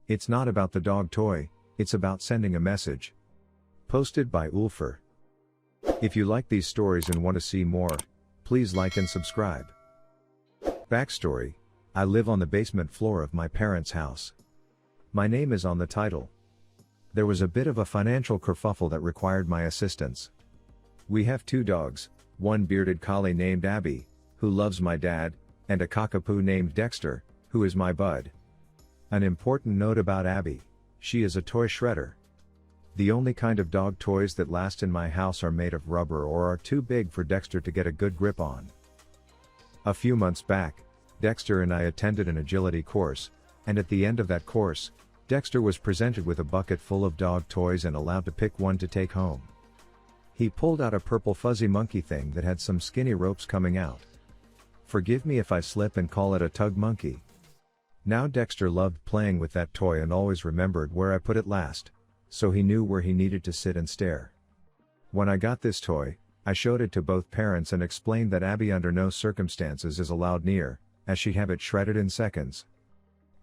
It's not about the dog toy, it's about sending a message. Posted by Ulfer. If you like these stories and want to see more, please like and subscribe. Backstory: I live on the basement floor of my parents' house. My name is on the title. There was a bit of a financial kerfuffle that required my assistance. We have 2 dogs, one bearded collie named Abby, who loves my dad, and a cockapoo named Dexter, who is my bud. An important note about Abby: she is a toy shredder. The only kind of dog toys that last in my house are made of rubber or are too big for Dexter to get a good grip on. A few months back, Dexter and I attended an agility course, and at the end of that course, Dexter was presented with a bucket full of dog toys and allowed to pick one to take home. He pulled out a purple fuzzy monkey thing that had some skinny ropes coming out. Forgive me if I slip and call it a tug monkey. Now Dexter loved playing with that toy and always remembered where I put it last, so he knew where he needed to sit and stare. When I got this toy, I showed it to both parents and explained that Abby under no circumstances is allowed near, as she'd have it shredded in seconds.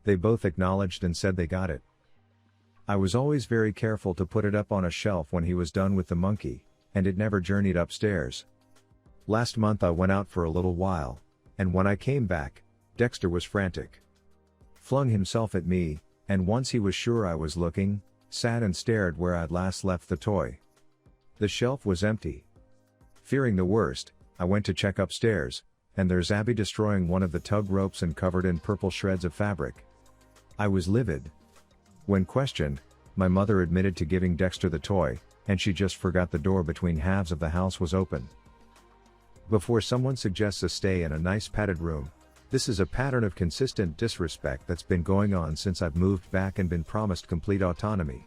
They both acknowledged and said they got it. I was always very careful to put it up on a shelf when he was done with the monkey, and it never journeyed upstairs. Last month I went out for a little while, and when I came back, Dexter was frantic. Flung himself at me, and once he was sure I was looking, sat and stared where I'd last left the toy. The shelf was empty. Fearing the worst, I went to check upstairs, and there's Abby destroying one of the tug ropes and covered in purple shreds of fabric. I was livid. When questioned, my mother admitted to giving Dexter the toy, and she just forgot the door between halves of the house was open. Before someone suggests a stay in a nice padded room, this is a pattern of consistent disrespect that's been going on since I've moved back and been promised complete autonomy.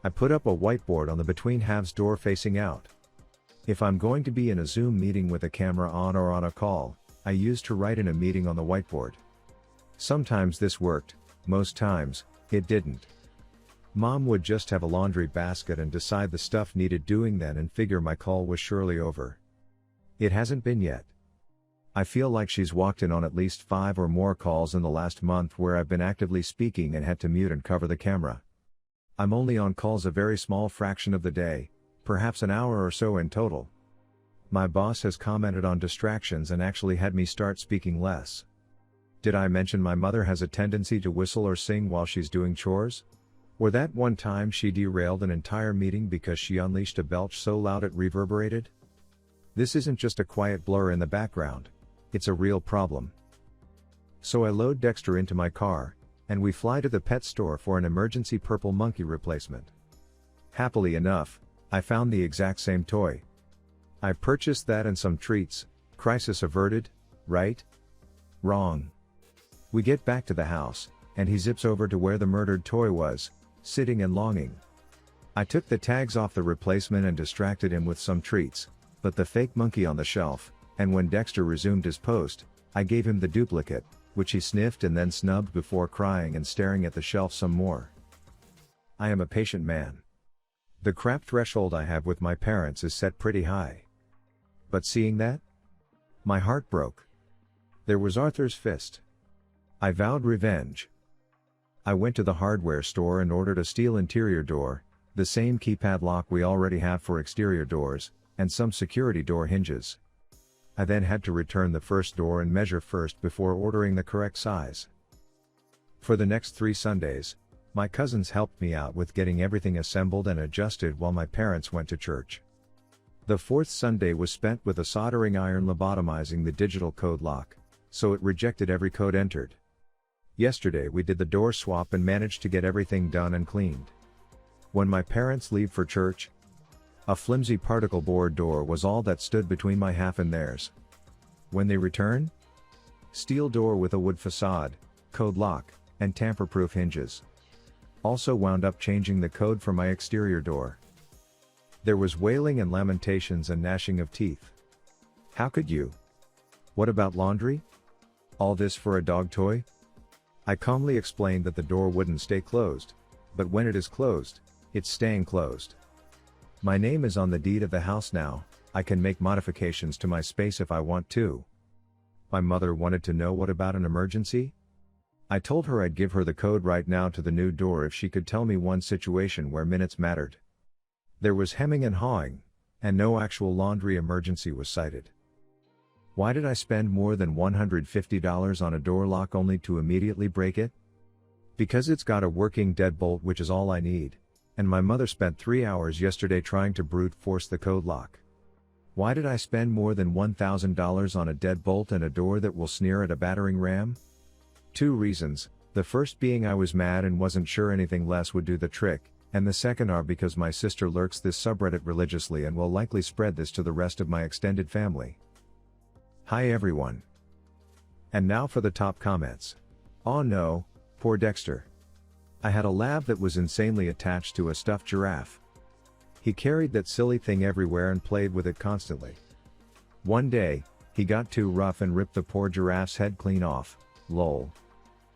I put up a whiteboard on the between halves door facing out. If I'm going to be in a Zoom meeting with a camera on or on a call, I used to write in a meeting on the whiteboard. Sometimes this worked, most times, it didn't. Mom would just have a laundry basket and decide the stuff needed doing then and figure my call was surely over. It hasn't been yet. I feel like she's walked in on at least 5 or more calls in the last month where I've been actively speaking and had to mute and cover the camera. I'm only on calls a very small fraction of the day, perhaps an hour or so in total. My boss has commented on distractions and actually had me start speaking less. Did I mention my mother has a tendency to whistle or sing while she's doing chores? Or that one time she derailed an entire meeting because she unleashed a belch so loud it reverberated? This isn't just a quiet blur in the background, it's a real problem. So I load Dexter into my car, and we fly to the pet store for an emergency purple monkey replacement. Happily enough, I found the exact same toy. I purchased that and some treats. Crisis averted, right? Wrong. We get back to the house, and he zips over to where the murdered toy was, sitting and longing. I took the tags off the replacement and distracted him with some treats, but the fake monkey on the shelf, and when Dexter resumed his post, I gave him the duplicate, which he sniffed and then snubbed before crying and staring at the shelf some more. I am a patient man. The crap threshold I have with my parents is set pretty high. But seeing that? My heart broke. There was Arthur's fist. I vowed revenge. I went to the hardware store and ordered a steel interior door, the same keypad lock we already have for exterior doors, and some security door hinges. I then had to return the first door and measure first before ordering the correct size. For the next 3 Sundays, my cousins helped me out with getting everything assembled and adjusted while my parents went to church. The 4th Sunday was spent with a soldering iron lobotomizing the digital code lock, so it rejected every code entered. Yesterday we did the door swap and managed to get everything done and cleaned. When my parents leave for church, a flimsy particle board door was all that stood between my half and theirs. When they return, steel door with a wood facade, code lock, and tamper-proof hinges. Also wound up changing the code for my exterior door. There was wailing and lamentations and gnashing of teeth. How could you? What about laundry? All this for a dog toy? I calmly explained that the door wouldn't stay closed, but when it is closed, it's staying closed. My name is on the deed of the house now, I can make modifications to my space if I want to. My mother wanted to know what about an emergency? I told her I'd give her the code right now to the new door if she could tell me one situation where minutes mattered. There was hemming and hawing, and no actual laundry emergency was cited. Why did I spend more than $150 on a door lock only to immediately break it? Because it's got a working deadbolt, which is all I need, and my mother spent 3 hours yesterday trying to brute force the code lock. Why did I spend more than $1,000 on a deadbolt and a door that will sneer at a battering ram? 2 reasons, the first being I was mad and wasn't sure anything less would do the trick, and the second are because my sister lurks this subreddit religiously and will likely spread this to the rest of my extended family. Hi everyone. And now for the top comments. Oh no, poor Dexter. I had a lab that was insanely attached to a stuffed giraffe. He carried that silly thing everywhere and played with it constantly. One day, he got too rough and ripped the poor giraffe's head clean off, lol.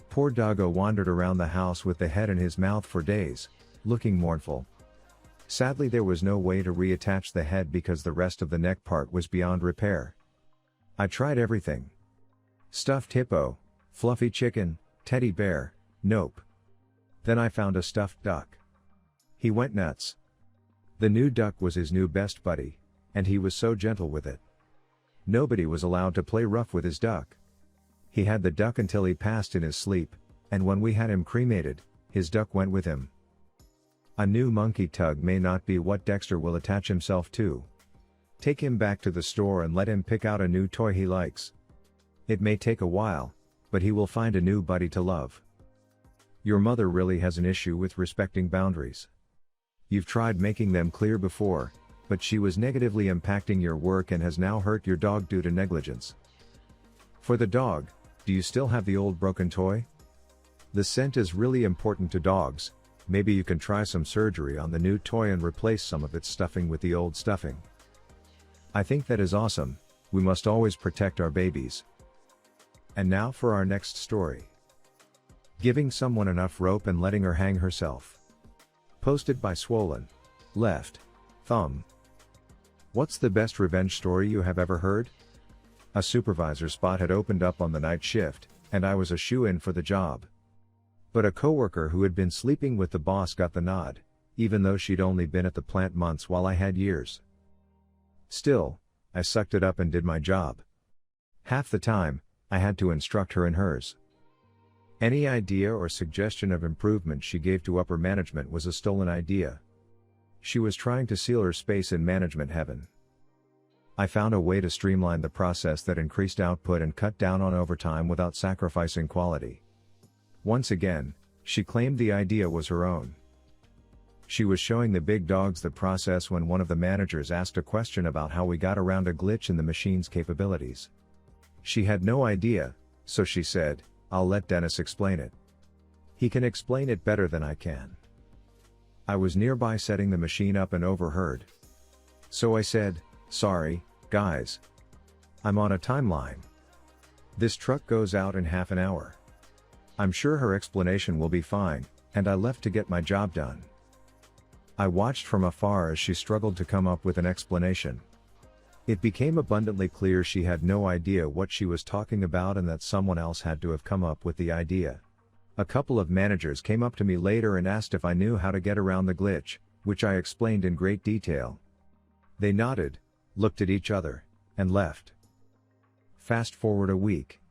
Poor doggo wandered around the house with the head in his mouth for days, looking mournful. Sadly, there was no way to reattach the head because the rest of the neck part was beyond repair. I tried everything. Stuffed hippo, fluffy chicken, teddy bear, nope. Then I found a stuffed duck. He went nuts. The new duck was his new best buddy, and he was so gentle with it. Nobody was allowed to play rough with his duck. He had the duck until he passed in his sleep, and when we had him cremated, his duck went with him. A new monkey tug may not be what Dexter will attach himself to. Take him back to the store and let him pick out a new toy he likes. It may take a while, but he will find a new buddy to love. Your mother really has an issue with respecting boundaries. You've tried making them clear before, but she was negatively impacting your work and has now hurt your dog due to negligence. For the dog, do you still have the old broken toy? The scent is really important to dogs. Maybe you can try some surgery on the new toy and replace some of its stuffing with the old stuffing. I think that is awesome. We must always protect our babies. And now for our next story. Giving someone enough rope and letting her hang herself. Posted by Swollen Left Thumb. What's the best revenge story you have ever heard? A supervisor spot had opened up on the night shift, and I was a shoo-in for the job. But a coworker who had been sleeping with the boss got the nod, even though she'd only been at the plant months while I had years. Still, I sucked it up and did my job. Half the time, I had to instruct her in hers. Any idea or suggestion of improvement she gave to upper management was a stolen idea. She was trying to seal her space in management heaven. I found a way to streamline the process that increased output and cut down on overtime without sacrificing quality. Once again, she claimed the idea was her own. She was showing the big dogs the process when one of the managers asked a question about how we got around a glitch in the machine's capabilities. She had no idea, so she said, "I'll let Dennis explain it. He can explain it better than I can." I was nearby setting the machine up and overheard. So I said, "Sorry, guys. I'm on a timeline. This truck goes out in half an hour." I'm sure her explanation will be fine, and I left to get my job done. I watched from afar as she struggled to come up with an explanation. It became abundantly clear she had no idea what she was talking about and that someone else had to have come up with the idea. A couple of managers came up to me later and asked if I knew how to get around the glitch, which I explained in great detail. They nodded, looked at each other, and left. Fast forward a week.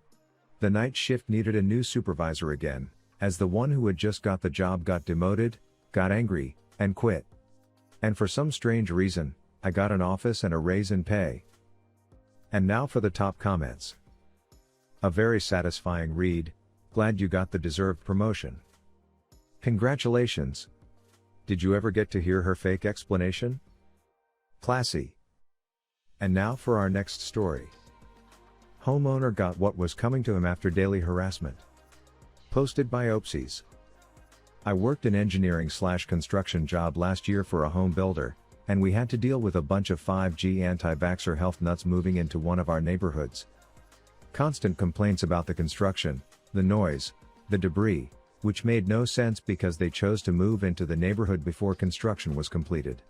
The night shift needed a new supervisor again, as the one who had just got the job got demoted, got angry, and quit. And for some strange reason, I got an office and a raise in pay. And now for the top comments. A very satisfying read. Glad you got the deserved promotion. Congratulations. Did you ever get to hear her fake explanation? Classy. And now for our next story. Homeowner got what was coming to him after daily harassment. Posted by Opsies. I worked an engineering/construction job last year for a home builder, and we had to deal with a bunch of 5G anti-vaxxer health nuts moving into one of our neighborhoods. Constant complaints about the construction, the noise, the debris, which made no sense because they chose to move into the neighborhood before construction was completed.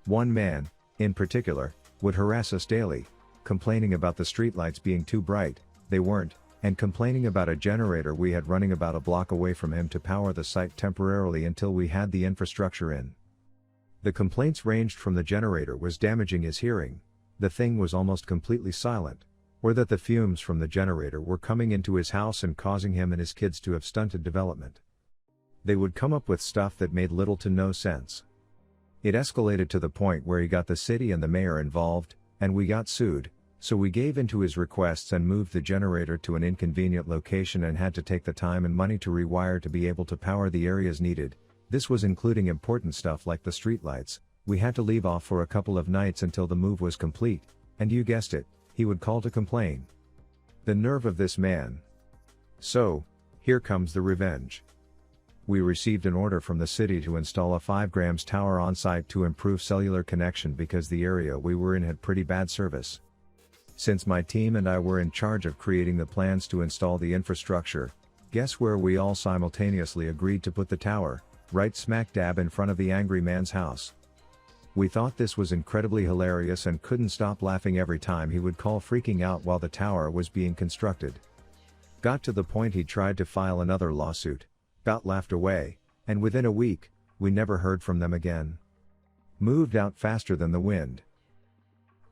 One man, in particular, would harass us daily, complaining about the streetlights being too bright. They weren't, and complaining about a generator we had running about a block away from him to power the site temporarily until we had the infrastructure in. The complaints ranged from the generator was damaging his hearing, the thing was almost completely silent, or that the fumes from the generator were coming into his house and causing him and his kids to have stunted development. They would come up with stuff that made little to no sense. It escalated to the point where he got the city and the mayor involved, and we got sued, so we gave in to his requests and moved the generator to an inconvenient location and had to take the time and money to rewire to be able to power the areas needed. This was including important stuff like the streetlights. We had to leave off for a couple of nights until the move was complete, and you guessed it, he would call to complain. The nerve of this man. So, here comes the revenge. We received an order from the city to install a 5 grams tower on site to improve cellular connection because the area we were in had pretty bad service. Since my team and I were in charge of creating the plans to install the infrastructure, guess where we all simultaneously agreed to put the tower? Right smack dab in front of the angry man's house. We thought this was incredibly hilarious and couldn't stop laughing every time he would call freaking out while the tower was being constructed. Got to the point he tried to file another lawsuit, got laughed away, and within a week, we never heard from them again. Moved out faster than the wind.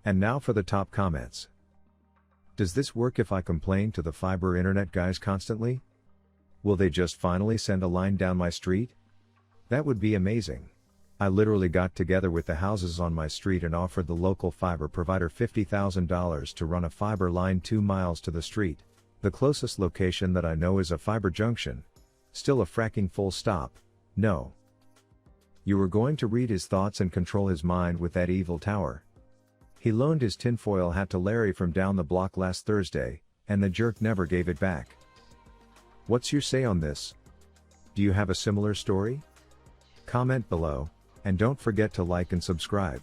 And now for the top comments. Does this work if I complain to the fiber internet guys constantly? Will they just finally send a line down my street? That would be amazing. I literally got together with the houses on my street and offered the local fiber provider $50,000 to run a fiber line 2 miles to the street. The closest location that I know is a fiber junction. Still a fracking full stop. No. You were going to read his thoughts and control his mind with that evil tower. He loaned his tinfoil hat to Larry from down the block last Thursday, and the jerk never gave it back. What's your say on this? Do you have a similar story? Comment below, and don't forget to like and subscribe.